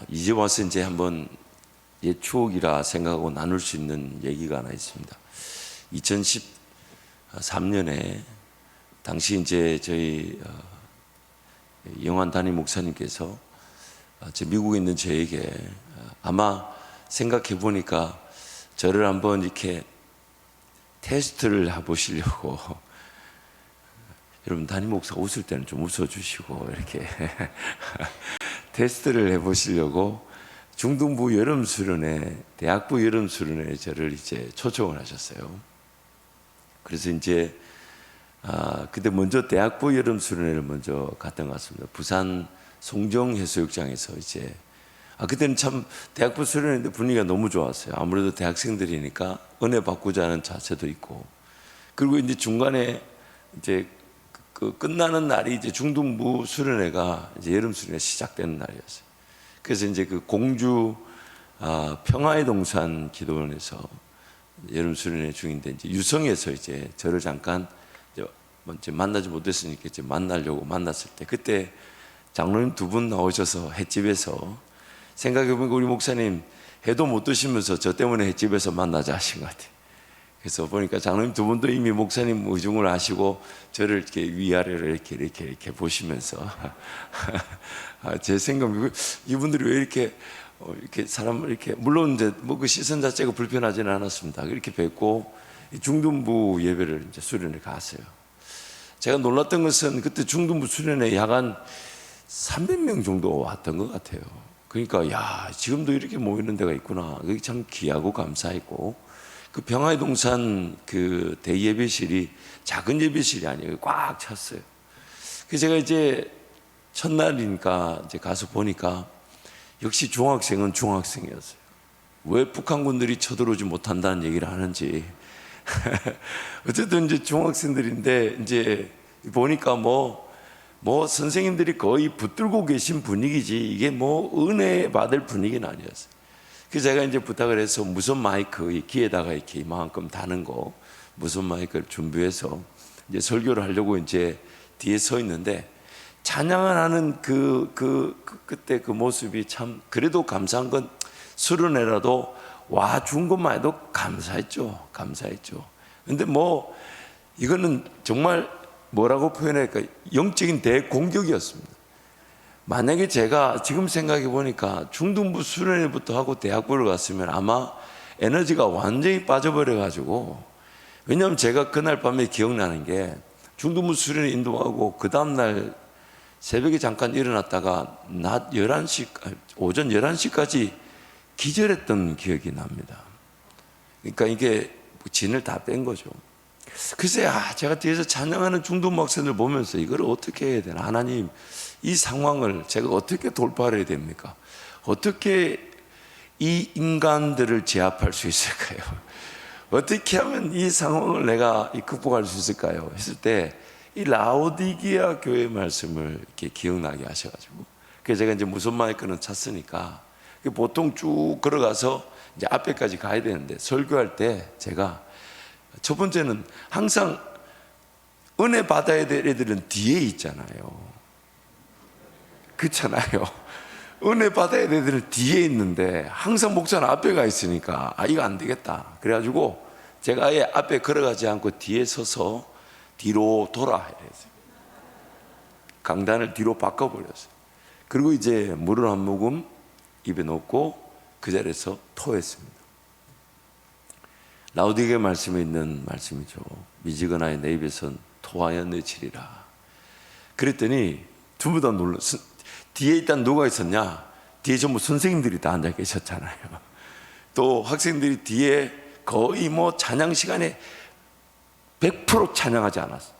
이제 와서 이제 한번 옛 추억이라 생각하고 나눌 수 있는 얘기가 하나 있습니다. 2013년에 당시 이제 저희 영환 담임 목사님께서 미국에 있는 저에게 아마 생각해 보니까 저를 한번 이렇게 테스트를 해보시려고 여러분 담임 목사가 웃을 때는 좀 웃어주시고 이렇게 테스트를 해보시려고 중등부 여름 수련회, 대학부 여름 수련회 저를 이제 초청을 하셨어요. 그래서 이제 그때 먼저 대학부 여름 수련회를 먼저 갔던 것 같습니다. 부산 송정 해수욕장에서 이제 그때는 참 대학부 수련회 분위기가 너무 좋았어요. 아무래도 대학생들이니까 은혜 받고자 하는 자세도 있고, 그리고 이제 중간에 이제 그 끝나는 날이 이제 중등부 수련회가 이제 여름 수련회 시작되는 날이었어요. 그래서 이제 그 공주 평화의 동산 기도원에서 여름 수련회 중인데 이제 유성에서 이제 저를 잠깐 이제 만나지 못했으니까 이제 만나려고 만났을 때, 그때 장로님 두 분 나오셔서 횟집에서, 생각해보니까 우리 목사님 회도 못 드시면서 저 때문에 횟집에서 만나자 하신 것 같아요. 그래서 보니까 장로님 두 분도 이미 목사님 의중을 아시고 저를 이렇게 위아래로 이렇게 보시면서 제 생각, 이분들이 왜 이렇게 사람을 이렇게, 물론 이제 뭐 그 시선 자체가 불편하지는 않았습니다. 이렇게 뵙고 중등부 예배를 이제 수련회 갔어요. 제가 놀랐던 것은 그때 중등부 수련회 약 한 300명 정도 왔던 것 같아요. 그러니까 야, 지금도 이렇게 모이는 데가 있구나. 그게 참 귀하고 감사했고, 그 평화의 동산 그 대예배실이 작은 예배실이 아니에요. 꽉 찼어요. 그래서 제가 이제 첫날이니까 이제 가서 보니까 역시 중학생은 중학생이었어요. 왜 북한군들이 쳐들어오지 못한다는 얘기를 하는지 어쨌든 이제 중학생들인데 이제 보니까 뭐 선생님들이 거의 붙들고 계신 분위기지 이게 뭐 은혜 받을 분위기는 아니었어요. 그래서 제가 이제 부탁을 해서 무선 마이크 이 귀에다가 이렇게 이만큼 다는 거 무선 마이크를 준비해서 이제 설교를 하려고 이제 뒤에 서 있는데, 찬양을 하는 그때 그 모습이 참 그래도 감사한 건 수련회라도 와 준 것만 해도 감사했죠. 근데 뭐 이거는 정말 뭐라고 표현할까, 영적인 대공격이었습니다. 만약에 제가 지금 생각해 보니까 중등부 수련회부터 하고 대학부를 갔으면 아마 에너지가 완전히 빠져버려 가지고, 왜냐하면 제가 그날 밤에 기억나는 게 중등부 수련회 인도하고 그 다음날 새벽에 잠깐 일어났다가 낮 11시, 오전 11시까지 기절했던 기억이 납니다. 그러니까 이게 진을 다 뺀 거죠. 글쎄, 제가 뒤에서 찬양하는 중등 목사님들 보면서 이걸 어떻게 해야 되나, 하나님 이 상황을 제가 어떻게 돌파해야 됩니까? 어떻게 이 인간들을 제압할 수 있을까요? 어떻게 하면 이 상황을 내가 극복할 수 있을까요? 했을 때 이 라오디게아 교회 말씀을 이렇게 기억나게 하셔가지고, 그래서 제가 이제 무선 마이크는 찼으니까 보통 쭉 걸어가서 이제 앞에까지 가야 되는데, 설교할 때 제가 첫 번째는 항상 은혜 받아야 될 애들은 뒤에 있잖아요. 그렇잖아요. 은혜 받아야 될 애들은 뒤에 있는데 항상 목사는 앞에 가 있으니까 이거 안 되겠다. 그래가지고 제가 아예 앞에 걸어가지 않고 뒤에 서서 뒤로 돌아야 했어요. 강단을 뒤로 바꿔버렸어요. 그리고 이제 물을 한 모금 입에 넣고 그 자리에서 토했습니다. 라오디게 말씀에 있는 말씀이죠. 미지근하여 내 입에선 토하여 내치리라. 그랬더니 전부 다 놀랐어요. 뒤에 일단 누가 있었냐? 뒤에 전부 선생님들이 다 앉아 계셨잖아요. 또 학생들이 뒤에 거의 뭐 찬양 시간에 100% 찬양하지 않았어요.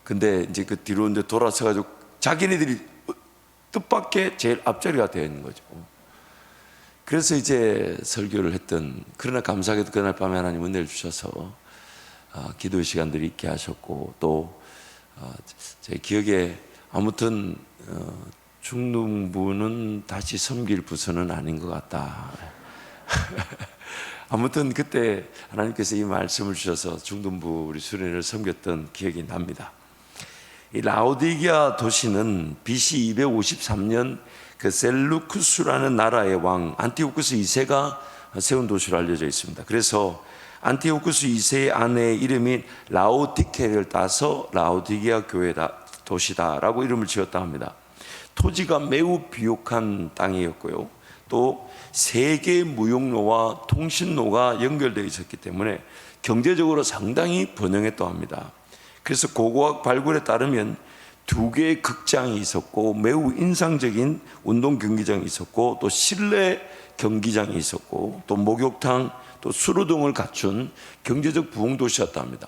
근데 이제 그 뒤로 이제 돌아서 가지고 자기네들이 뜻밖의 제일 앞자리가 되어 있는 거죠. 그래서 이제 설교를 했던, 그러나 감사하게도 그날 밤에 하나님 은혜를 주셔서 기도의 시간들이 있게 하셨고, 또 제 기억에 아무튼 중등부는 다시 섬길 부서는 아닌 것 같다. 아무튼 그때 하나님께서 이 말씀을 주셔서 중등부 우리 수련회를 섬겼던 기억이 납니다. 이 라오디게아 도시는 BC 253년 그 셀루쿠스라는 나라의 왕 안티오쿠스 2세가 세운 도시로 알려져 있습니다. 그래서 안티오쿠스 2세의 아내의 이름이 라오디케를 따서 라오디게아 도시다라고 이름을 지었다 합니다. 토지가 매우 비옥한 땅이었고요. 또 세계 무역로와 통신로가 연결되어 있었기 때문에 경제적으로 상당히 번영했다고 합니다. 그래서 고고학 발굴에 따르면 2개의 극장이 있었고 매우 인상적인 운동 경기장이 있었고 또 실내 경기장이 있었고 또 목욕탕 또 수로 등을 갖춘 경제적 부흥 도시였다 합니다.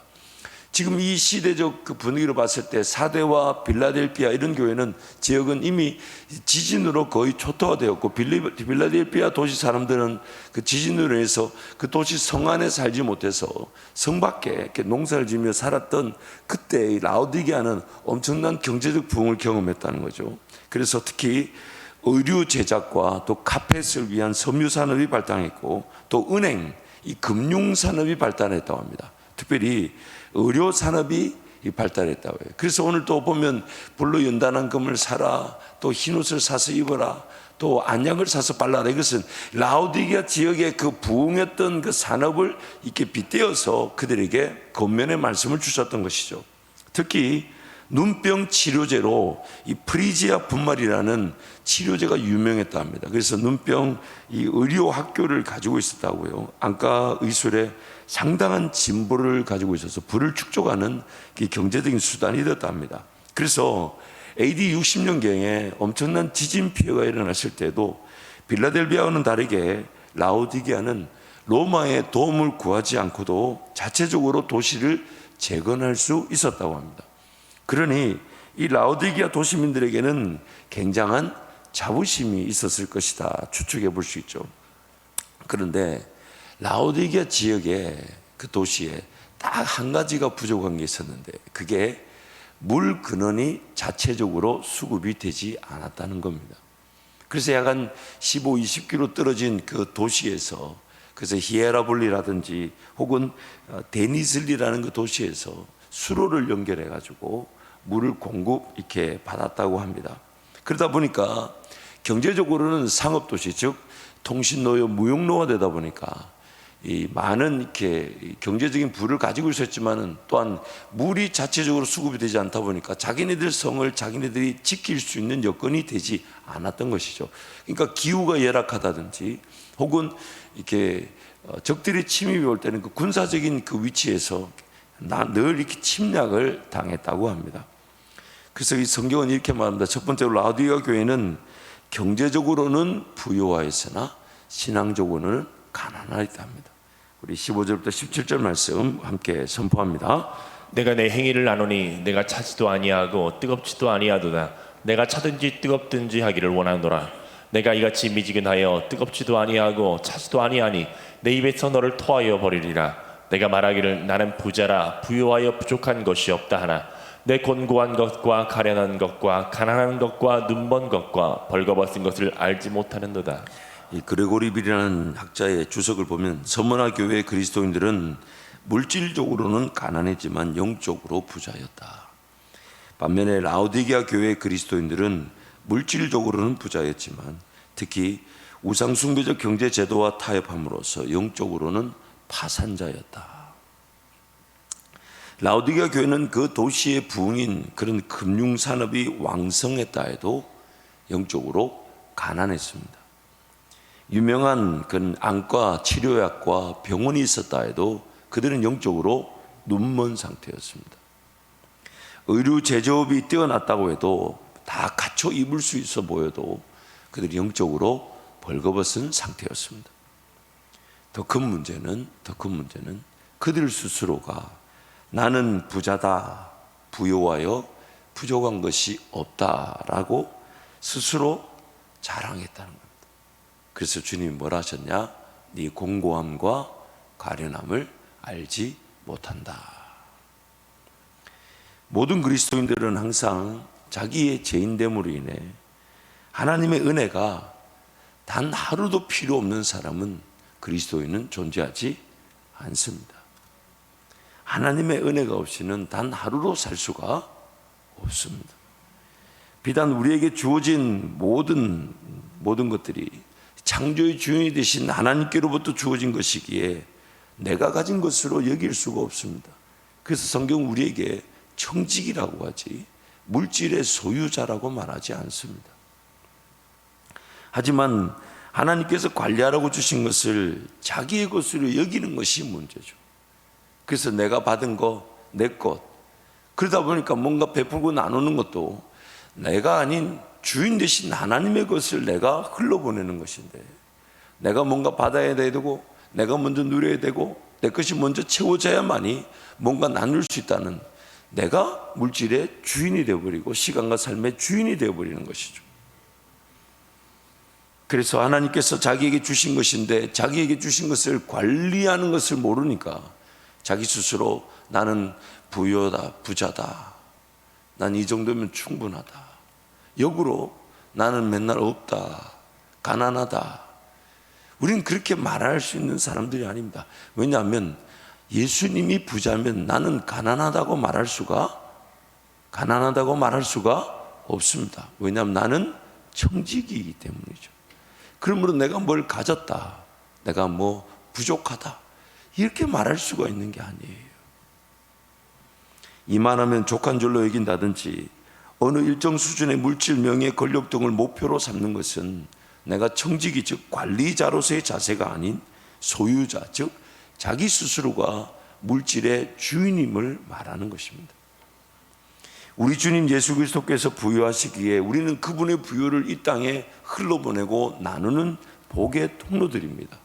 지금 이 시대적 그 분위기로 봤을 때 사대와 빌라델피아 이런 교회는 지역은 이미 지진으로 거의 초토화되었고 빌라델피아 도시 사람들은 그 지진으로 인해서 그 도시 성 안에 살지 못해서 성 밖에 이렇게 농사를 지으며 살았던 그때 라오디게아는 엄청난 경제적 부흥을 경험했다는 거죠. 그래서 특히 의류 제작과 또 카펫을 위한 섬유 산업이 발달했고 또 은행, 이 금융 산업이 발달했다고 합니다. 특별히 의료 산업이 발달했다고 해요. 그래서 오늘 또 보면 불로 연단한 금을 사라, 또 흰옷을 사서 입어라, 또 안약을 사서 빨라라. 이것은 라오디게아 지역의 그 부흥했던 그 산업을 이렇게 빗대어서 그들에게 겉면의 말씀을 주셨던 것이죠. 특히 눈병 치료제로 이 프리지아 분말이라는 치료제가 유명했다 합니다. 그래서 눈병 이 의료 학교를 가지고 있었다고요. 안과 의술에 상당한 진보를 가지고 있어서 부를 축적하는 경제적인 수단이 되었다 합니다. 그래서 AD 60년경에 엄청난 지진 피해가 일어났을 때도 빌라델비아와는 다르게 라오디게아는 로마의 도움을 구하지 않고도 자체적으로 도시를 재건할 수 있었다고 합니다. 그러니 이 라오디게아 도시민들에게는 굉장한 자부심이 있었을 것이다 추측해 볼 수 있죠. 그런데 라오디게아 지역의 그 도시에 딱 한 가지가 부족한 게 있었는데 그게 물 근원이 자체적으로 수급이 되지 않았다는 겁니다. 그래서 약 한 15, 20km 떨어진 그 도시에서 그래서 히에라볼리라든지 혹은 데니슬리라는 그 도시에서 수로를 연결해 가지고 물을 공급 이렇게 받았다고 합니다. 그러다 보니까 경제적으로는 상업도시 즉 통신로요 무역로가 되다 보니까 이 많은 이렇게 경제적인 부를 가지고 있었지만은 또한 물이 자체적으로 수급이 되지 않다 보니까 자기네들 성을 자기네들이 지킬 수 있는 여건이 되지 않았던 것이죠. 그러니까 기후가 열악하다든지 혹은 이렇게 적들의 침입이 올 때는 그 군사적인 그 위치에서 늘 이렇게 침략을 당했다고 합니다. 그래서 이 성경은 이렇게 말합니다. 첫 번째로 라오디게아 교회는 경제적으로는 부유하였으나 신앙적으로는 가난하였다 합니다. 우리 15절부터 17절 말씀 함께 선포합니다. 내가 내 행위를 아노니 내가 차지도 아니하고 뜨겁지도 아니하도다. 내가 차든지 뜨겁든지 하기를 원하노라. 내가 이같이 미지근하여 뜨겁지도 아니하고 차지도 아니하니 내 입에서 너를 토하여 버리리라. 내가 말하기를 나는 부자라 부유하여 부족한 것이 없다 하나 내 곤고한 것과 가련한 것과 가난한 것과 눈먼 것과 벌거벗은 것을 알지 못하는도다. 이 그레고리빌이라는 학자의 주석을 보면 서머나 교회의 그리스도인들은 물질적으로는 가난했지만 영적으로 부자였다. 반면에 라오디게아 교회의 그리스도인들은 물질적으로는 부자였지만 특히 우상숭배적 경제 제도와 타협함으로써 영적으로는 파산자였다. 라오디게아 교회는 그 도시의 부흥인 그런 금융산업이 왕성했다 해도 영적으로 가난했습니다. 유명한 그런 안과 치료약과 병원이 있었다 해도 그들은 영적으로 눈먼 상태였습니다. 의류 제조업이 뛰어났다고 해도 다 갖춰 입을 수 있어 보여도 그들이 영적으로 벌거벗은 상태였습니다. 더 큰 문제는 그들 스스로가 나는 부자다, 부유하여 부족한 것이 없다라고 스스로 자랑했다는 겁니다. 그래서 주님이 뭐라 하셨냐? 네 공고함과 가련함을 알지 못한다. 모든 그리스도인들은 항상 자기의 죄인됨으로 인해 하나님의 은혜가 단 하루도 필요 없는 사람은 그리스도인은 존재하지 않습니다. 하나님의 은혜가 없이는 단 하루도 살 수가 없습니다. 비단 우리에게 주어진 모든 것들이 창조의 주인이 되신 하나님께로부터 주어진 것이기에 내가 가진 것으로 여길 수가 없습니다. 그래서 성경은 우리에게 청직이라고 하지 물질의 소유자라고 말하지 않습니다. 하지만 하나님께서 관리하라고 주신 것을 자기의 것으로 여기는 것이 문제죠. 그래서 내가 받은 거, 내 것, 그러다 보니까 뭔가 베풀고 나누는 것도 내가 아닌 주인 되신 하나님의 것을 내가 흘러보내는 것인데, 내가 뭔가 받아야 되고 내가 먼저 누려야 되고 내 것이 먼저 채워져야만이 뭔가 나눌 수 있다는, 내가 물질의 주인이 되어버리고 시간과 삶의 주인이 되어버리는 것이죠. 그래서 하나님께서 자기에게 주신 것인데 자기에게 주신 것을 관리하는 것을 모르니까 자기 스스로 나는 부유하다, 부자다, 난 이 정도면 충분하다, 역으로 나는 맨날 없다, 가난하다. 우리는 그렇게 말할 수 있는 사람들이 아닙니다. 왜냐하면 예수님이 부자면 나는 가난하다고 말할 수가 없습니다. 왜냐하면 나는 청직이기 때문이죠. 그러므로 내가 뭘 가졌다, 내가 뭐 부족하다, 이렇게 말할 수가 있는 게 아니에요. 이만하면 족한 줄로 여긴다든지 어느 일정 수준의 물질, 명예, 권력 등을 목표로 삼는 것은 내가 청직이, 즉 관리자로서의 자세가 아닌 소유자, 즉 자기 스스로가 물질의 주인임을 말하는 것입니다. 우리 주님 예수 그리스도께서 부유하시기에 우리는 그분의 부유를 이 땅에 흘러보내고 나누는 복의 통로들입니다.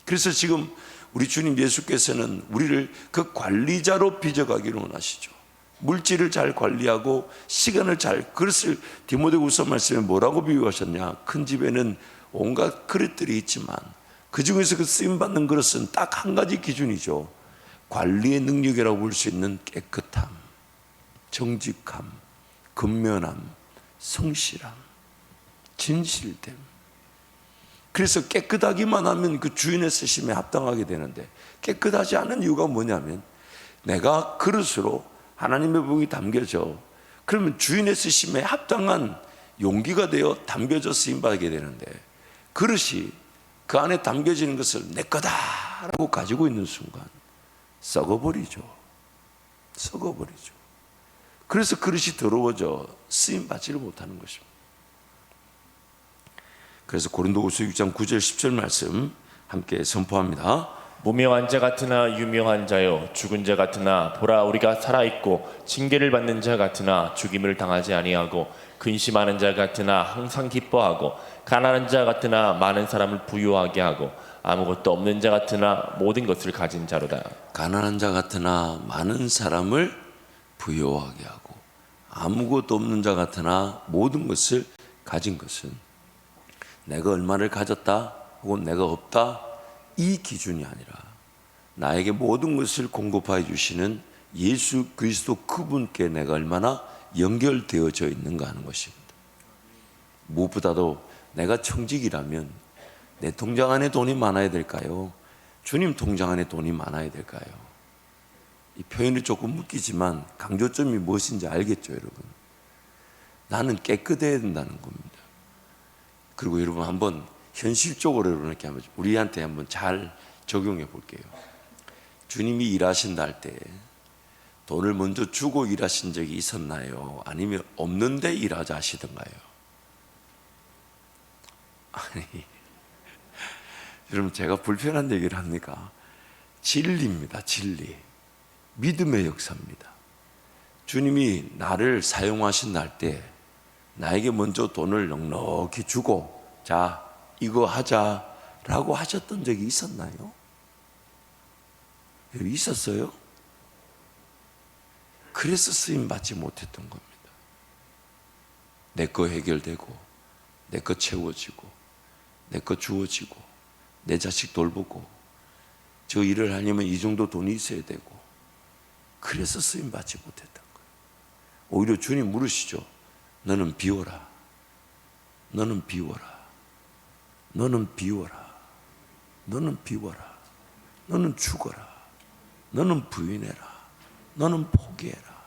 그래서 지금 우리 주님 예수께서는 우리를 그 관리자로 빚어가기를 원하시죠. 물질을 잘 관리하고 시간을 잘, 그릇을 디모데후서 말씀에 뭐라고 비유하셨냐? 큰 집에는 온갖 그릇들이 있지만 그 중에서 그 쓰임받는 그릇은 딱 한 가지 기준이죠. 관리의 능력이라고 볼 수 있는 깨끗함, 정직함, 근면함, 성실함, 진실됨. 그래서 깨끗하기만 하면 그 주인의 쓰심에 합당하게 되는데, 깨끗하지 않은 이유가 뭐냐면 내가 그릇으로 하나님의 복이 담겨져, 그러면 주인의 쓰심에 합당한 용기가 되어 담겨져 쓰임받게 되는데, 그릇이 그 안에 담겨지는 것을 내 거다라고 가지고 있는 순간 썩어버리죠. 그래서 그릇이 더러워져 쓰임받지를 못하는 것입니다. 그래서 고린도후서 6장 9절 10절 말씀 함께 선포합니다. 무명한 자 같으나 유명한 자요, 죽은 자 같으나 보라 우리가 살아있고 징계를 받는 자 같으나 죽임을 당하지 아니하고, 근심하는 자 같으나 항상 기뻐하고, 가난한 자 같으나 많은 사람을 부유하게 하고, 아무것도 없는 자 같으나 모든 것을 가진 자로다. 가난한 자 같으나 많은 사람을 부유하게 하고, 아무것도 없는 자 같으나 모든 것을 가진 것은 내가 얼마를 가졌다 혹은 내가 없다, 이 기준이 아니라 나에게 모든 것을 공급하여 주시는 예수 그리스도 그분께 내가 얼마나 연결되어져 있는가 하는 것입니다. 무엇보다도 내가 청직이라면 내 통장 안에 돈이 많아야 될까요? 주님 통장 안에 돈이 많아야 될까요? 이 표현이 조금 묶이지만 강조점이 무엇인지 알겠죠, 여러분? 나는 깨끗해야 된다는 겁니다. 그리고 여러분 한번 현실적으로 이렇게 한번 우리한테 한번 잘 적용해 볼게요. 주님이 일하신다 할 때 돈을 먼저 주고 일하신 적이 있었나요? 아니면 없는데 일하자 하시던가요? 아니, 여러분 제가 불편한 얘기를 합니까? 진리입니다. 진리. 믿음의 역사입니다. 주님이 나를 사용하신다 할 때 나에게 먼저 돈을 넉넉히 주고 자 이거 하자라고 하셨던 적이 있었나요? 있었어요? 그래서 쓰임받지 못했던 겁니다. 내 거 해결되고 내 거 채워지고 내 거 주어지고 내 자식 돌보고 저 일을 하려면 이 정도 돈이 있어야 되고, 그래서 쓰임받지 못했던 거예요. 오히려 주님 물으시죠. 너는 비워라. 너는 비워라. 너는 비워라. 너는 비워라. 너는 죽어라. 너는 부인해라. 너는 포기해라.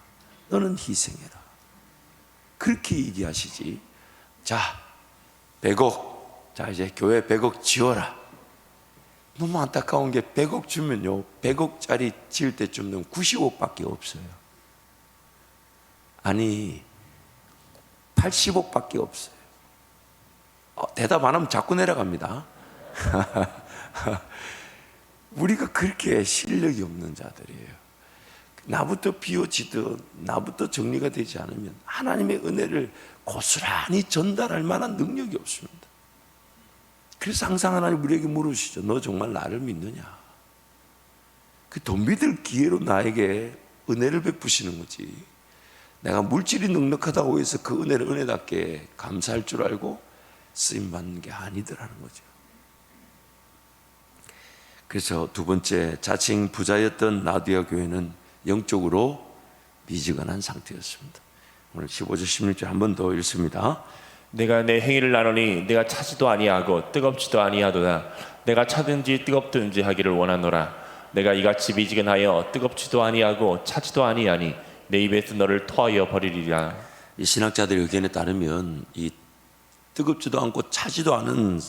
너는 희생해라. 그렇게 얘기하시지. 자, 100억. 자, 이제 교회 100억 지어라. 너무 안타까운 게 100억 주면요, 100억짜리 지을 때쯤은 90억밖에 없어요. 아니, 80억밖에 없어요. 대답 안 하면 자꾸 내려갑니다. 우리가 그렇게 실력이 없는 자들이에요. 나부터 비워지듯 나부터 정리가 되지 않으면 하나님의 은혜를 고스란히 전달할 만한 능력이 없습니다. 그래서 항상 하나님 우리에게 물으시죠. 너 정말 나를 믿느냐? 그 돈 믿을 기회로 나에게 은혜를 베푸시는 거지. 내가 물질이 넉넉하다고 해서 그 은혜를 은혜답게 감사할 줄 알고 쓰임받는 게 아니더라는 거죠. 그래서 두 번째, 자칭 부자였던 라디아 교회는 영적으로 미지근한 상태였습니다. 오늘 15절 16절 한 번 더 읽습니다. 내가 내 행위를 나누니 내가 차지도 아니하고 뜨겁지도 아니하도다. 내가 차든지 뜨겁든지 하기를 원하노라. 내가 이같이 미지근하여 뜨겁지도 아니하고 차지도 아니하니 내 입에서 너를 토하여 버리리라. 이 신학자들의 의견에 따르면 이 뜨겁지도 않고 차지도 않은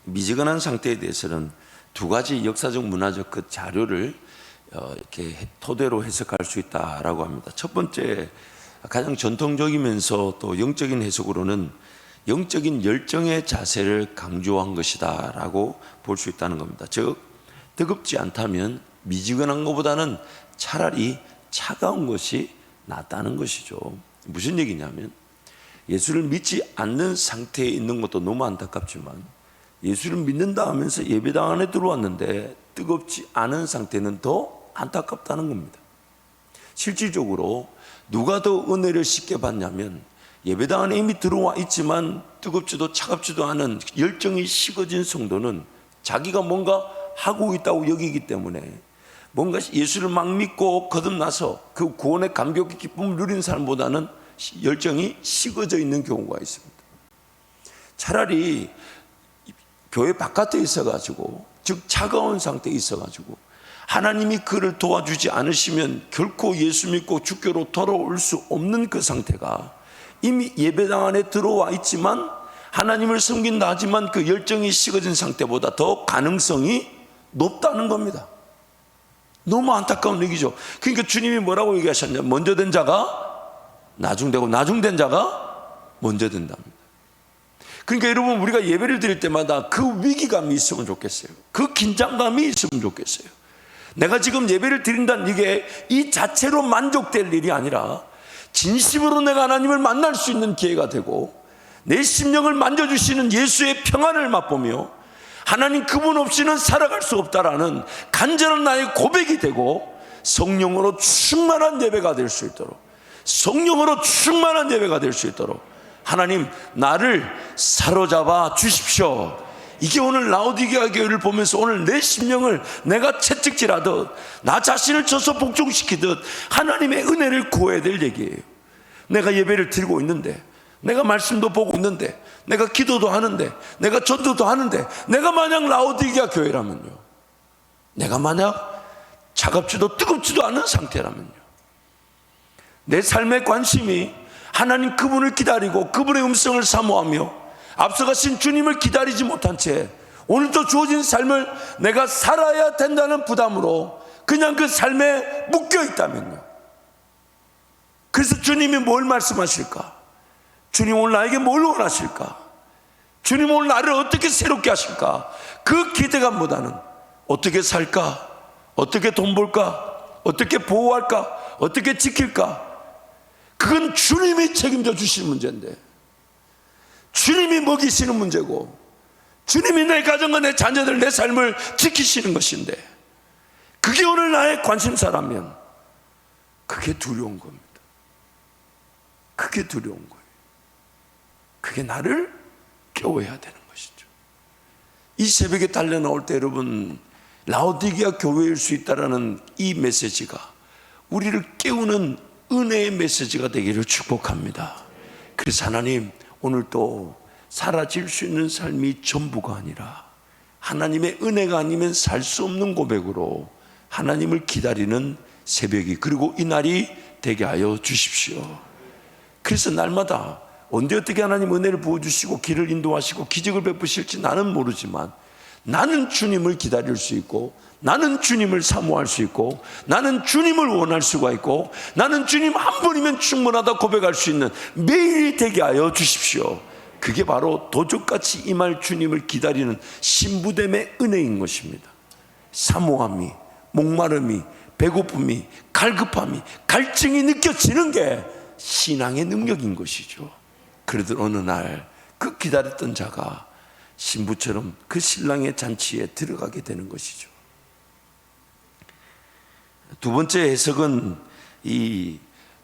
미지근한 상태에 대해서는 두 가지 역사적 문화적 그 자료를 이렇게 토대로 해석할 수 있다라고 합니다. 첫 번째, 가장 전통적이면서 또 영적인 해석으로는 영적인 열정의 자세를 강조한 것이다라고 볼 수 있다는 겁니다. 즉, 뜨겁지 않다면 미지근한 것보다는 차라리 차가운 것이 낫다는 것이죠. 무슨 얘기냐면, 예수를 믿지 않는 상태에 있는 것도 너무 안타깝지만 예수를 믿는다 하면서 예배당 안에 들어왔는데 뜨겁지 않은 상태는 더 안타깝다는 겁니다. 실질적으로 누가 더 은혜를 쉽게 받냐면, 예배당 안에 이미 들어와 있지만 뜨겁지도 차갑지도 않은 열정이 식어진 성도는 자기가 뭔가 하고 있다고 여기기 때문에 뭔가 예수를 막 믿고 거듭나서 그 구원의 감격의 기쁨을 누린 사람보다는 열정이 식어져 있는 경우가 있습니다. 차라리 교회 바깥에 있어가지고, 즉 차가운 상태에 있어가지고 하나님이 그를 도와주지 않으시면 결코 예수 믿고 주교로 돌아올 수 없는 그 상태가 이미 예배당 안에 들어와 있지만 하나님을 섬긴다 하지만 그 열정이 식어진 상태보다 더 가능성이 높다는 겁니다. 너무 안타까운 얘기죠. 그러니까 주님이 뭐라고 얘기하셨냐? 먼저 된 자가 나중되고 나중된 자가 먼저 된답니다. 그러니까 여러분, 우리가 예배를 드릴 때마다 그 위기감이 있으면 좋겠어요. 그 긴장감이 있으면 좋겠어요. 내가 지금 예배를 드린다는 이게 이 자체로 만족될 일이 아니라 진심으로 내가 하나님을 만날 수 있는 기회가 되고 내 심령을 만져주시는 예수의 평안을 맛보며 하나님 그분 없이는 살아갈 수 없다라는 간절한 나의 고백이 되고 성령으로 충만한 예배가 될 수 있도록, 성령으로 충만한 예배가 될 수 있도록 하나님 나를 사로잡아 주십시오. 이게 오늘 라오디게아 교회를 보면서 오늘 내 심령을 내가 채찍질하듯 나 자신을 쳐서 복종시키듯 하나님의 은혜를 구해야 될 얘기예요. 내가 예배를 드리고 있는데, 내가 말씀도 보고 있는데, 내가 기도도 하는데, 내가 전도도 하는데, 내가 만약 라오디게아 교회라면요, 내가 만약 차갑지도 뜨겁지도 않은 상태라면요, 내 삶의 관심이 하나님 그분을 기다리고 그분의 음성을 사모하며 앞서가신 주님을 기다리지 못한 채 오늘도 주어진 삶을 내가 살아야 된다는 부담으로 그냥 그 삶에 묶여 있다면요, 그래서 주님이 뭘 말씀하실까? 주님 오늘 나에게 뭘 원하실까? 주님 오늘 나를 어떻게 새롭게 하실까? 그 기대감보다는 어떻게 살까? 어떻게 돈 벌까? 어떻게 보호할까? 어떻게 지킬까? 그건 주님이 책임져 주실 문제인데, 주님이 먹이시는 문제고, 주님이 내 가정과 내 자녀들, 내 삶을 지키시는 것인데, 그게 오늘 나의 관심사라면 그게 두려운 겁니다. 그게 두려운 거예요. 그게 나를 깨워야 되는 것이죠. 이 새벽에 달려나올 때 여러분, 라오디게아 교회일 수 있다라는 이 메시지가 우리를 깨우는 은혜의 메시지가 되기를 축복합니다. 그래서 하나님, 오늘 또 사라질 수 있는 삶이 전부가 아니라 하나님의 은혜가 아니면 살 수 없는 고백으로 하나님을 기다리는 새벽이, 그리고 이 날이 되게 하여 주십시오. 그래서 날마다 언제 어떻게 하나님 은혜를 부어주시고 길을 인도하시고 기적을 베푸실지 나는 모르지만 나는 주님을 기다릴 수 있고, 나는 주님을 사모할 수 있고, 나는 주님을 원할 수가 있고, 나는 주님 한 분이면 충분하다 고백할 수 있는 매일이 되게 하여 주십시오. 그게 바로 도적같이 임할 주님을 기다리는 신부됨의 은혜인 것입니다. 사모함이, 목마름이, 배고픔이, 갈급함이, 갈증이 느껴지는 게 신앙의 능력인 것이죠. 그러던 어느 날 그 기다렸던 자가 신부처럼 그 신랑의 잔치에 들어가게 되는 것이죠. 두 번째 해석은 이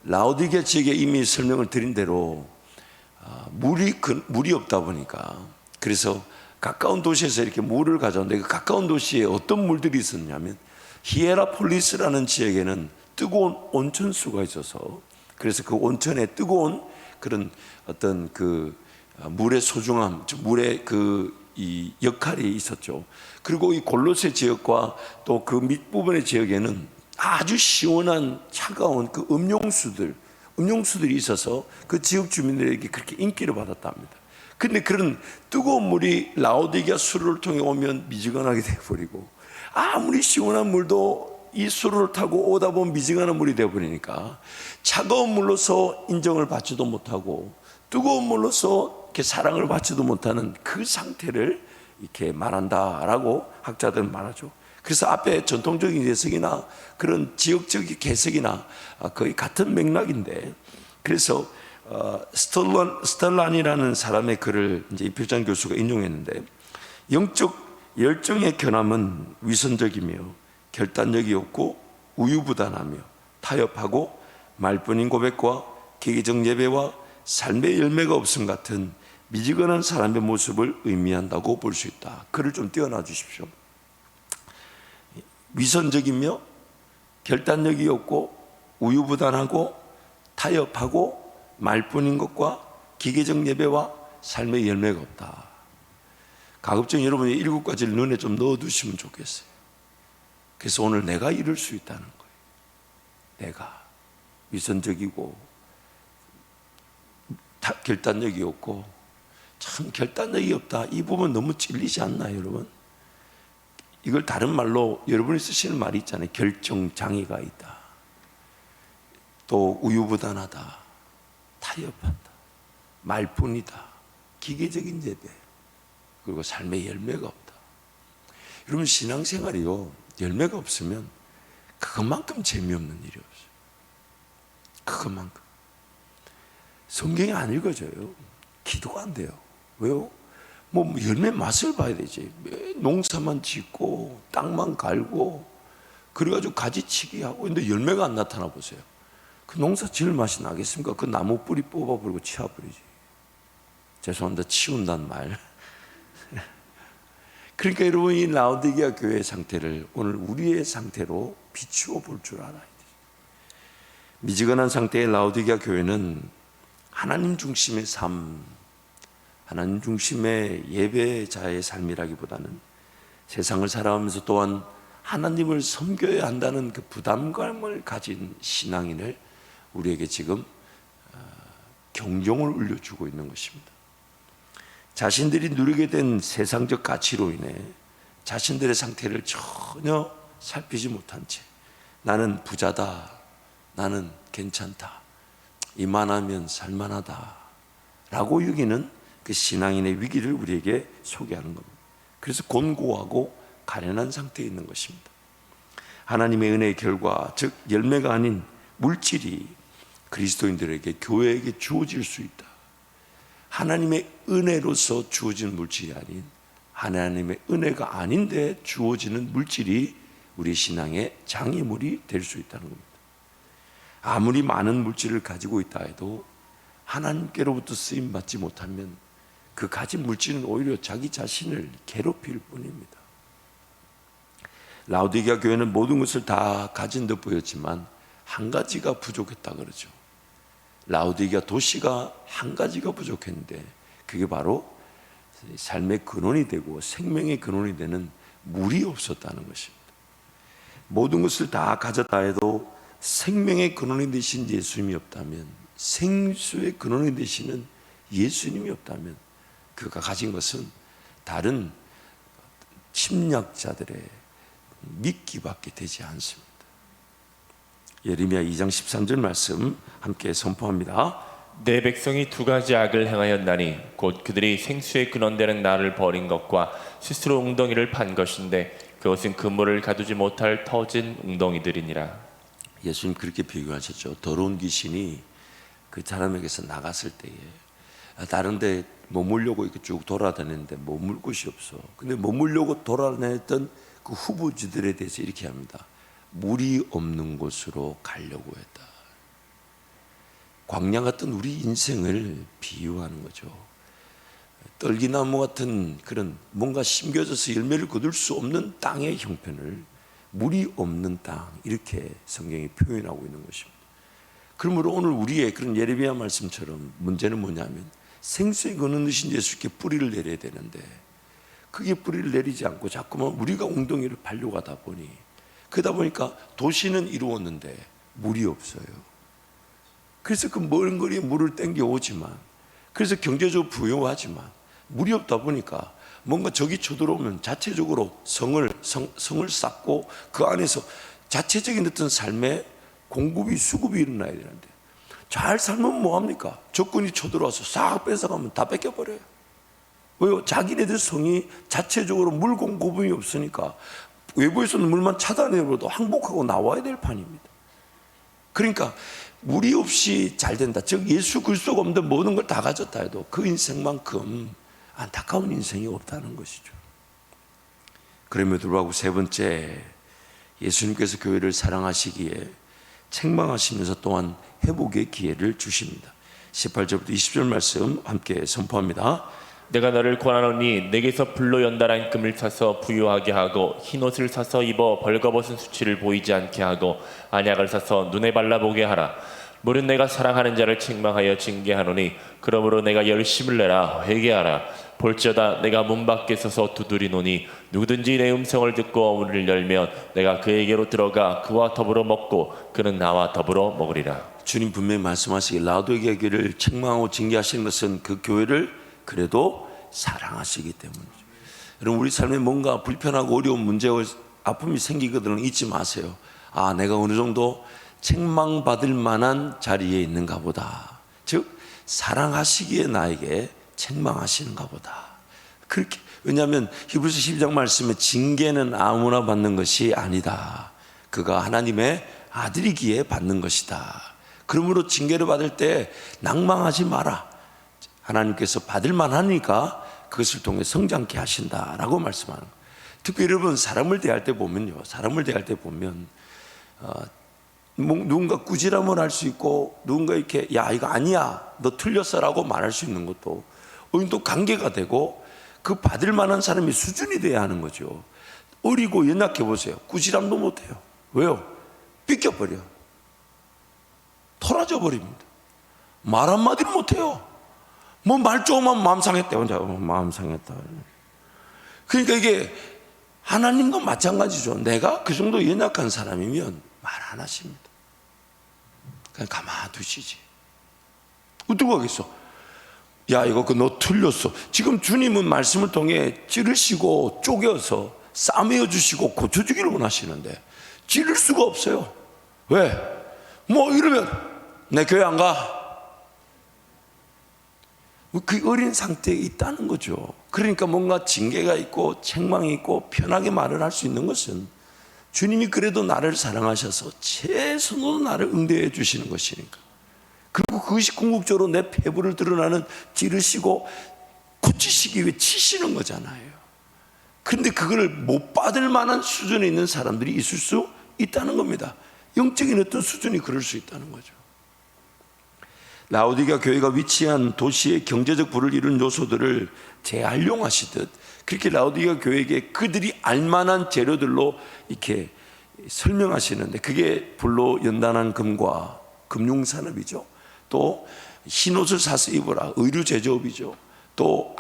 라오디게아 지역에 이미 설명을 드린 대로 물이 없다 보니까, 그래서 가까운 도시에서 이렇게 물을 가져오는데 그 가까운 도시에 어떤 물들이 있었냐면 히에라폴리스라는 지역에는 뜨거운 온천수가 있어서, 그래서 그 온천에 뜨거운 그런 어떤 그 물의 소중함, 물의 이 역할이 있었죠. 그리고 이 골로새 지역과 또 그 밑부분의 지역에는 아주 시원한 차가운 그 음용수들이 있어서 그 지역 주민들에게 그렇게 인기를 받았답니다. 근데 그런 뜨거운 물이 라오디게아 수로를 통해 오면 미지근하게 되어버리고, 아무리 시원한 물도 이 수로를 타고 오다 보면 미지근한 물이 되어버리니까 차가운 물로서 인정을 받지도 못하고 뜨거운 물로서 이렇게 사랑을 받지도 못하는 그 상태를 이렇게 말한다라고 학자들은 말하죠. 그래서 앞에 전통적인 해석이나 그런 지역적인 해석이나 거의 같은 맥락인데, 그래서 스털란이라는 사람의 글을 이제 이필장 교수가 인용했는데, 영적 열정의 견함은 위선적이며 결단력이 없고 우유부단하며 타협하고 말뿐인 고백과 기계적 예배와 삶의 열매가 없음 같은 미지근한 사람의 모습을 의미한다고 볼 수 있다. 글을 좀 띄워놔 주십시오. 위선적이며 결단력이 없고 우유부단하고 타협하고 말뿐인 것과 기계적 예배와 삶의 열매가 없다. 가급적 여러분이 7가지를 눈에 좀 넣어두시면 좋겠어요. 그래서 오늘 내가 이룰 수 있다는 거예요. 내가 위선적이고 결단력이 없고, 참 결단력이 없다, 이 부분 너무 찔리지 않나요, 여러분? 이걸 다른 말로 여러분이 쓰시는 말이 있잖아요. 결정장애가 있다, 또 우유부단하다, 타협한다, 말뿐이다, 기계적인 예배, 그리고 삶의 열매가 없다. 여러분, 신앙생활이요, 열매가 없으면 그것만큼 재미없는 일이 없어요. 그것만큼. 성경이 안 읽어져요. 기도가 안 돼요. 왜요? 뭐 열매 맛을 봐야 되지. 농사만 짓고 땅만 갈고 그래가지고 가지치기 하고, 근데 열매가 안 나타나 보세요. 그 농사 지을 맛이 나겠습니까? 그 나무 뿌리 뽑아버리고 치워버리지. 죄송합니다, 치운다는 말. 그러니까 여러분, 이 라오디게아 교회의 상태를 오늘 우리의 상태로 비추어 볼 줄 알아야 돼요. 미지근한 상태의 라오디게아 교회는 하나님 중심의 삶, 하나님 중심의 예배자의 삶이라기보다는 세상을 살아가면서 또한 하나님을 섬겨야 한다는 그 부담감을 가진 신앙인을 우리에게 지금 경종을 울려주고 있는 것입니다. 자신들이 누리게 된 세상적 가치로 인해 자신들의 상태를 전혀 살피지 못한 채 나는 부자다, 나는 괜찮다, 이만하면 살만하다 라고 여기는 그 신앙인의 위기를 우리에게 소개하는 겁니다. 그래서 곤고하고 가련한 상태에 있는 것입니다. 하나님의 은혜의 결과, 즉 열매가 아닌 물질이 그리스도인들에게, 교회에게 주어질 수 있다. 하나님의 은혜로서 주어진 물질이 아닌, 하나님의 은혜가 아닌데 주어지는 물질이 우리 신앙의 장애물이 될 수 있다는 겁니다. 아무리 많은 물질을 가지고 있다 해도 하나님께로부터 쓰임받지 못하면 그 가진 물질은 오히려 자기 자신을 괴롭힐 뿐입니다. 라오디게아 교회는 모든 것을 다 가진 듯 보였지만 한 가지가 부족했다 그러죠. 라오디게아 도시가 한 가지가 부족했는데 그게 바로 삶의 근원이 되고 생명의 근원이 되는 물이 없었다는 것입니다. 모든 것을 다 가졌다 해도 생명의 근원이 되신 예수님이 없다면 생수의 근원이 되시는 예수님이 없다면 그가 가진 것은 다른 침략자들의 미끼밖에 되지 않습니다. 예레미야 2장 13절 말씀 함께 선포합니다. 내 백성이 두 가지 악을 행하였나니 곧 그들이 생수의 근원되는 나를 버린 것과 스스로 웅덩이를 판 것인데 그것은 그물을 가두지 못할 터진 웅덩이들이니라. 예수님 그렇게 비교하셨죠. 더러운 귀신이 그 사람에게서 나갔을 때에 다른 데 머물려고 이렇게 쭉 돌아다니는데 머물 곳이 없어. 근데 머물려고 돌아다녔던 그 후보지들에 대해서 이렇게 합니다. 물이 없는 곳으로 가려고 했다. 광야 같은 우리 인생을 비유하는 거죠. 떨기나무 같은 그런 뭔가 심겨져서 열매를 거둘 수 없는 땅의 형편을 물이 없는 땅, 이렇게 성경이 표현하고 있는 것입니다. 그러므로 오늘 우리의 그런 예레미야 말씀처럼 문제는 뭐냐면 생수의 근원 되신 예수께 뿌리를 내려야 되는데 그게 뿌리를 내리지 않고 자꾸만 우리가 웅덩이를 파려고 하다 보니 그러다 보니까 도시는 이루었는데 물이 없어요. 그래서 그 먼 거리에 물을 땡겨오지만 그래서 경제적으로 부유하지만 물이 없다 보니까 뭔가 적이 쳐들어오면 자체적으로 성을 쌓고 그 안에서 자체적인 어떤 삶의 공급이 수급이 일어나야 되는데 잘 살면 뭐합니까? 적군이 쳐들어와서 싹 뺏어가면 다 뺏겨버려요. 왜요? 자기네들 성이 자체적으로 물 공급이 없으니까 외부에서는 물만 차단해버려도 항복하고 나와야 될 판입니다. 그러니까 물이 없이 잘 된다. 즉 예수 그리스도가 없는데 모든 걸 다 가졌다 해도 그 인생만큼 안타까운 인생이 없다는 것이죠. 그럼에도 불구하고 세 번째, 예수님께서 교회를 사랑하시기에 책망하시면서 또한 회복의 기회를 주십니다. 18절부터 20절 말씀 함께 선포합니다. 내가 너를 권하노니 내게서 불로 연단한 금을 사서 부유하게 하고 흰옷을 사서 입어 벌거벗은 수치를 보이지 않게 하고 안약을 사서 눈에 발라보게 하라. 물은 내가 사랑하는 자를 책망하여 징계하노니 그러므로 내가 열심을 내라 회개하라. 볼지어다 내가 문 밖에 서서 두드리노니 누구든지 내 음성을 듣고 문을 열면 내가 그에게로 들어가 그와 더불어 먹고 그는 나와 더불어 먹으리라. 주님 분명히 말씀하시기 라우디게아 교회를 책망하고 징계하시는 것은 그 교회를 그래도 사랑하시기 때문이죠. 여러분 우리 삶에 뭔가 불편하고 어려운 문제와 아픔이 생기거든 잊지 마세요. 아, 내가 어느 정도 책망받을 만한 자리에 있는가 보다. 즉 사랑하시기에 나에게 책망하시는가 보다. 그렇게, 왜냐하면 히브리서 12장 말씀에 징계는 아무나 받는 것이 아니다. 그가 하나님의 아들이기에 받는 것이다. 그러므로 징계를 받을 때 낭망하지 마라. 하나님께서 받을 만하니까 그것을 통해 성장케 하신다라고 말씀하는 거예요. 특히 여러분 사람을 대할 때 보면요, 누군가 꾸지람을 할 수 있고 누군가 이렇게 야 이거 아니야 너 틀렸어라고 말할 수 있는 것도 또 관계가 되고 그 받을 만한 사람이 수준이 돼야 하는 거죠. 어리고 연약해 보세요. 꾸지람도 못해요. 왜요? 삐껴버려. 토라져 버립니다. 말 한마디를 못해요. 뭐 말 조금만 마음 상했대. 혼자 마음 상했다. 그러니까 이게 하나님도 마찬가지죠. 내가 그 정도 연약한 사람이면 말 안 하십니다. 그냥 가만두시지. 어떻게 하겠어? 야 이거 너 틀렸어. 지금 주님은 말씀을 통해 찌르시고 쪼개서 싸매어 주시고 고쳐주기를 원하시는데 찌를 수가 없어요. 왜? 뭐 이러면 내 교회 안 가. 그 어린 상태에 있다는 거죠. 그러니까 뭔가 징계가 있고 책망이 있고 편하게 말을 할 수 있는 것은 주님이 그래도 나를 사랑하셔서 최선으로 나를 응대해 주시는 것이니까. 그리고 그것이 궁극적으로 내 폐부를 드러나는 찌르시고 고치시기 위해 치시는 거잖아요. 그런데 그걸 못 받을 만한 수준에 있는 사람들이 있을 수 있다는 겁니다. 영적인 어떤 수준이 그럴 수 있다는 거죠. 라우디게아 교회가 위치한 도시의 경제적 부를 이룬 요소들을 재활용하시듯 그렇게 라우디게아 교회에게 그들이 알만한 재료들로 이렇게 설명하시는데 그게 불로 연단한 금과 금융산업이죠. 또 흰옷을 사서 입어라. 의류 제조업이죠. 또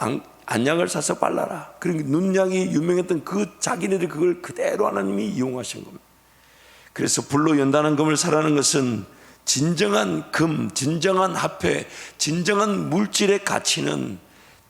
안약을 사서 발라라. 그러니까 눈약이 유명했던 그 자기네들 그걸 그대로 하나님이 이용하신 겁니다. 그래서 불로 연단한 금을 사라는 것은 진정한 금, 진정한 화폐, 진정한 물질의 가치는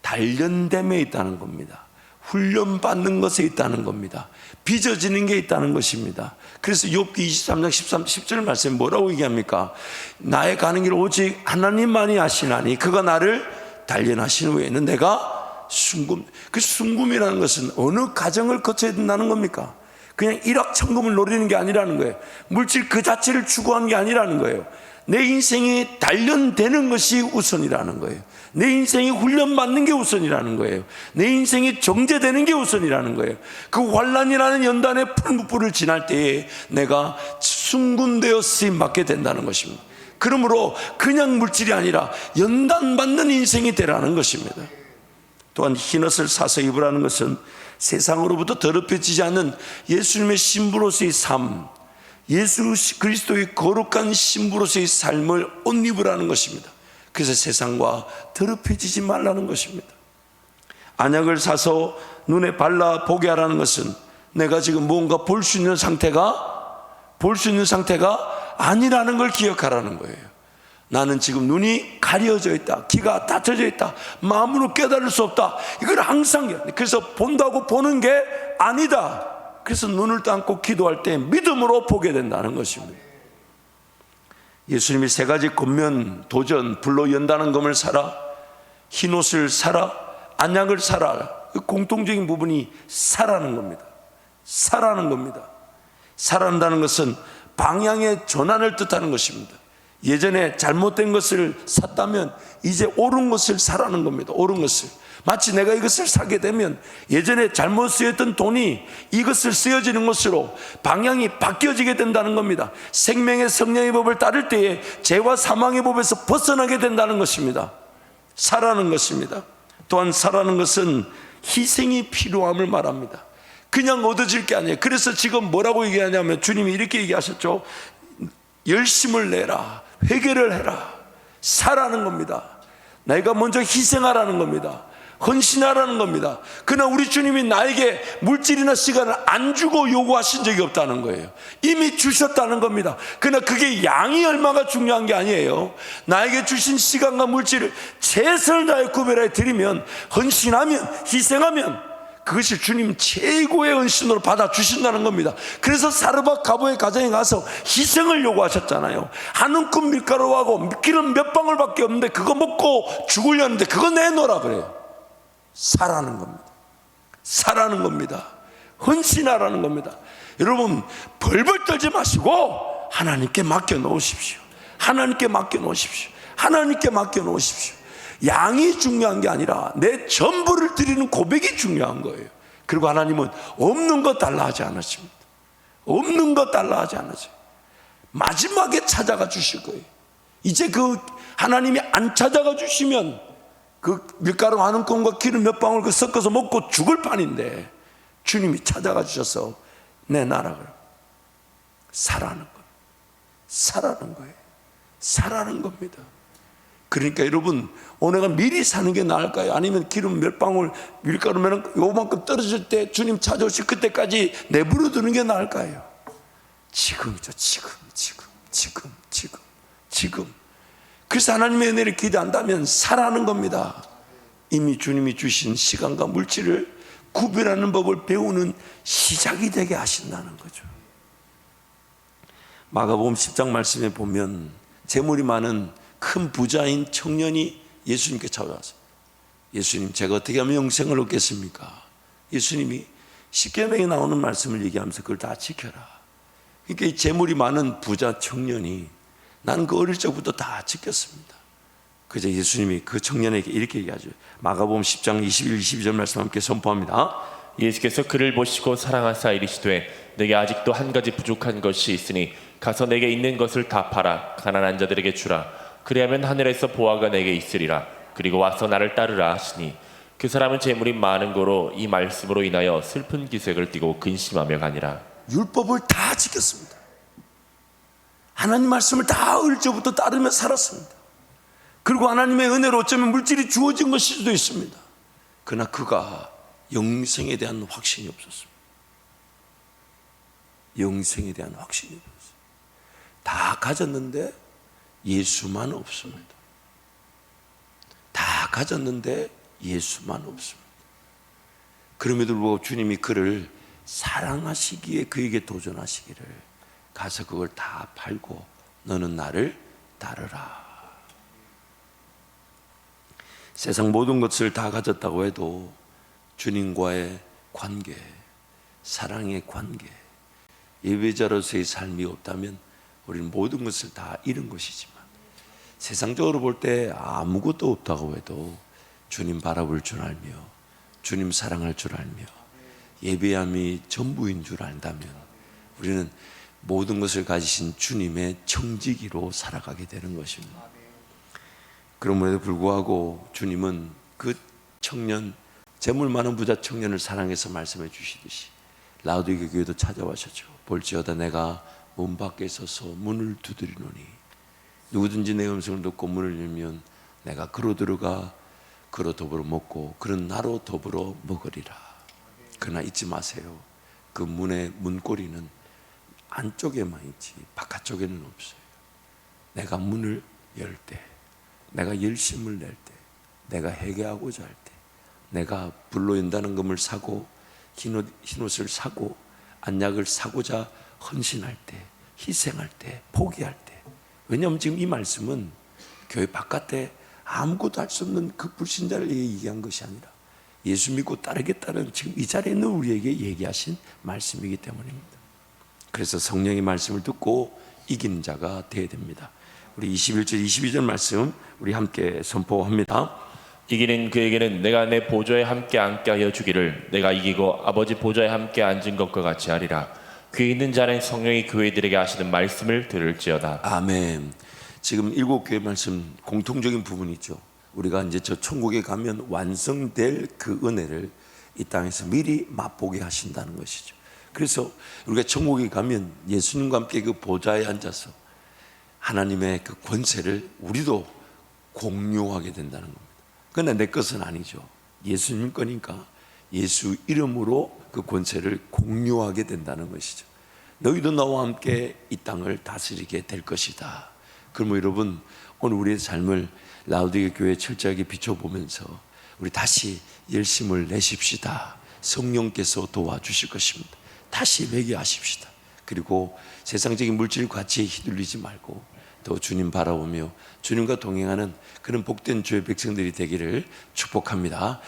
단련됨에 있다는 겁니다. 훈련받는 것에 있다는 겁니다. 빚어지는 게 있다는 것입니다. 그래서 욥기 23장 13, 10절 말씀에 뭐라고 얘기합니까? 나의 가는 길 오직 하나님만이 아시나니 그가 나를 단련하신 후에는 내가 순금. 그 순금이라는 것은 어느 과정을 거쳐야 된다는 겁니까? 그냥 일확천금을 노리는 게 아니라는 거예요. 물질 그 자체를 추구하는 게 아니라는 거예요. 내 인생이 단련되는 것이 우선이라는 거예요. 내 인생이 훈련받는 게 우선이라는 거예요. 내 인생이 정제되는 게 우선이라는 거예요. 그 환란이라는 연단의 풀무불을 지날 때에 내가 순금되어 쓰임받게 된다는 것입니다. 그러므로 그냥 물질이 아니라 연단받는 인생이 되라는 것입니다. 또한 흰옷을 사서 입으라는 것은 세상으로부터 더럽혀지지 않는 예수님의 신부로서의 삶, 예수 그리스도의 거룩한 신부로서의 삶을 옷 입으라는 것입니다. 그래서 세상과 더럽혀지지 말라는 것입니다. 안약을 사서 눈에 발라 보게 하라는 것은 내가 지금 뭔가 볼 수 있는 상태가 아니라는 걸 기억하라는 거예요. 나는 지금 눈이 가려져 있다, 귀가 닫혀져 있다, 마음으로 깨달을 수 없다. 이걸 항상, 그래서 본다고 보는 게 아니다. 그래서 눈을 감고 기도할 때 믿음으로 보게 된다는 것입니다. 예수님이 세 가지 권면, 도전, 불로 연다는 검을 사라, 흰옷을 사라, 안약을 사라. 그 공통적인 부분이 사라는 겁니다. 사라는 겁니다. 사란다는 것은 방향의 전환을 뜻하는 것입니다. 예전에 잘못된 것을 샀다면 이제 옳은 것을 사라는 겁니다. 옳은 것을. 마치 내가 이것을 사게 되면 예전에 잘못 쓰였던 돈이 이것을 쓰여지는 것으로 방향이 바뀌어지게 된다는 겁니다. 생명의 성령의 법을 따를 때에 죄와 사망의 법에서 벗어나게 된다는 것입니다. 사라는 것입니다. 또한 사라는 것은 희생이 필요함을 말합니다. 그냥 얻어질 게 아니에요. 그래서 지금 뭐라고 얘기하냐면 주님이 이렇게 얘기하셨죠. 열심을 내라, 회개를 해라, 사라는 겁니다. 내가 먼저 희생하라는 겁니다. 헌신하라는 겁니다. 그러나 우리 주님이 나에게 물질이나 시간을 안 주고 요구하신 적이 없다는 거예요. 이미 주셨다는 겁니다. 그러나 그게 양이 얼마가 중요한 게 아니에요. 나에게 주신 시간과 물질을 최선을 다해 구별해 드리면, 헌신하면, 희생하면 그것이 주님 최고의 헌신으로 받아주신다는 겁니다. 그래서 사르밧 가보의 가정에 가서 희생을 요구하셨잖아요. 한 움큼 밀가루하고 기름 몇 방울밖에 없는데 그거 먹고 죽으려는데 그거 내놓으라 그래요. 사라는 겁니다. 사라는 겁니다. 헌신하라는 겁니다. 여러분 벌벌 떨지 마시고 하나님께 맡겨놓으십시오. 하나님께 맡겨놓으십시오. 하나님께 맡겨놓으십시오. 양이 중요한 게 아니라 내 전부를 드리는 고백이 중요한 거예요. 그리고 하나님은 없는 것 달라 하지 않으십니다. 없는 것 달라 하지 않으세요. 마지막에 찾아가 주실 거예요. 이제 그 하나님이 안 찾아가 주시면 그 밀가루 한 움큼과 기름 몇 방울 그 섞어서 먹고 죽을 판인데 주님이 찾아가 주셔서 내 나라를 사라는 거예요. 사라는 거예요. 사라는 겁니다. 그러니까 여러분 오늘가 미리 사는 게 나을까요? 아니면 기름 몇 방울 밀가루면 요만큼 떨어질 때 주님 찾아오실 그때까지 내버려 두는 게 나을까요? 지금이죠. 지금. 그래서 하나님의 은혜를 기대한다면 사라는 겁니다. 이미 주님이 주신 시간과 물질을 구별하는 법을 배우는 시작이 되게 하신다는 거죠. 마가복음 10장 말씀에 보면 재물이 많은 큰 부자인 청년이 예수님께 찾아왔어요. 예수님, 제가 어떻게 하면 영생을 얻겠습니까? 예수님이 십계명에 나오는 말씀을 얘기하면서 그걸 다 지켜라. 그러니까 이 재물이 많은 부자 청년이 나는 그 어릴 적부터 다 지켰습니다. 그저 예수님이 그 청년에게 이렇게 얘기하죠. 마가복음 10장 21, 22절 말씀 함께 선포합니다. 예수께서 그를 보시고 사랑하사 이르시되 내게 아직도 한 가지 부족한 것이 있으니 가서 내게 있는 것을 다 팔아 가난한 자들에게 주라. 그리하면 하늘에서 보화가 내게 있으리라. 그리고 와서 나를 따르라 하시니 그 사람은 재물이 많은 거로 이 말씀으로 인하여 슬픈 기색을 띠고 근심하며 가니라. 율법을 다 지켰습니다. 하나님 말씀을 다 어릴 적부터 따르며 살았습니다. 그리고 하나님의 은혜로 어쩌면 물질이 주어진 것일 수도 있습니다. 그러나 그가 영생에 대한 확신이 없었습니다. 영생에 대한 확신이 없었어요. 다 가졌는데 예수만 없습니다. 다 가졌는데 예수만 없습니다. 그럼에도 불구하고 주님이 그를 사랑하시기에 그에게 도전하시기를 가서 그걸 다 팔고 너는 나를 따르라. 세상 모든 것을 다 가졌다고 해도 주님과의 관계, 사랑의 관계, 예배자로서의 삶이 없다면 우리는 모든 것을 다 잃은 것이지만 세상적으로 볼 때 아무것도 없다고 해도 주님 바라볼 줄 알며 주님 사랑할 줄 알며 예배함이 전부인 줄 안다면 우리는 모든 것을 가지신 주님의 청지기로 살아가게 되는 것입니다. 그럼에도 불구하고 주님은 그 청년, 재물 많은 부자 청년을 사랑해서 말씀해 주시듯이 라우디게 교회도 찾아와셨죠. 볼지어다 내가 문 밖에 서서 문을 두드리노니 누구든지 내 음성을 듣고 문을 열면 내가 그로 들어가 그로 더불어 먹고 그런 나로 더불어 먹으리라. 그러나 잊지 마세요. 그 문의 문고리는 안쪽에만 있지 바깥쪽에는 없어요. 내가 문을 열 때, 내가 열심을 낼 때, 내가 회개하고자 할 때, 내가 불로 연다는 금을 사고 흰옷을 사고 안약을 사고자 헌신할 때, 희생할 때, 포기할 때. 왜냐하면 지금 이 말씀은 교회 바깥에 아무것도 할 수 없는 그 불신자를 얘기한 것이 아니라 예수 믿고 따르겠다는 지금 이 자리에 있는 우리에게 얘기하신 말씀이기 때문입니다. 그래서 성령의 말씀을 듣고 이기는 자가 되어야 됩니다. 우리 21절 22절 말씀 우리 함께 선포합니다. 이기는 그에게는 내가 내 보좌에 함께 앉게 하여 주기를 내가 이기고 아버지 보좌에 함께 앉은 것과 같이 하리라. 귀 있는 자는 성령이 교회들에게 하시는 말씀을 들을지어다. 아멘. 지금 7교회 말씀 공통적인 부분이 있죠. 우리가 이제 저 천국에 가면 완성될 그 은혜를 이 땅에서 미리 맛보게 하신다는 것이죠. 그래서 우리가 천국에 가면 예수님과 함께 그 보좌에 앉아서 하나님의 그 권세를 우리도 공유하게 된다는 겁니다. 그러나 내 것은 아니죠. 예수님 거니까 예수 이름으로 그 권세를 공유하게 된다는 것이죠. 너희도 나와 함께 이 땅을 다스리게 될 것이다. 그러면 여러분 오늘 우리의 삶을 라우디게 교회 철저하게 비춰보면서 우리 다시 열심을 내십시다. 성령께서 도와주실 것입니다. 다시 회개하십시다. 그리고 세상적인 물질 가치에 휘둘리지 말고 또 주님 바라보며 주님과 동행하는 그런 복된 주의 백성들이 되기를 축복합니다.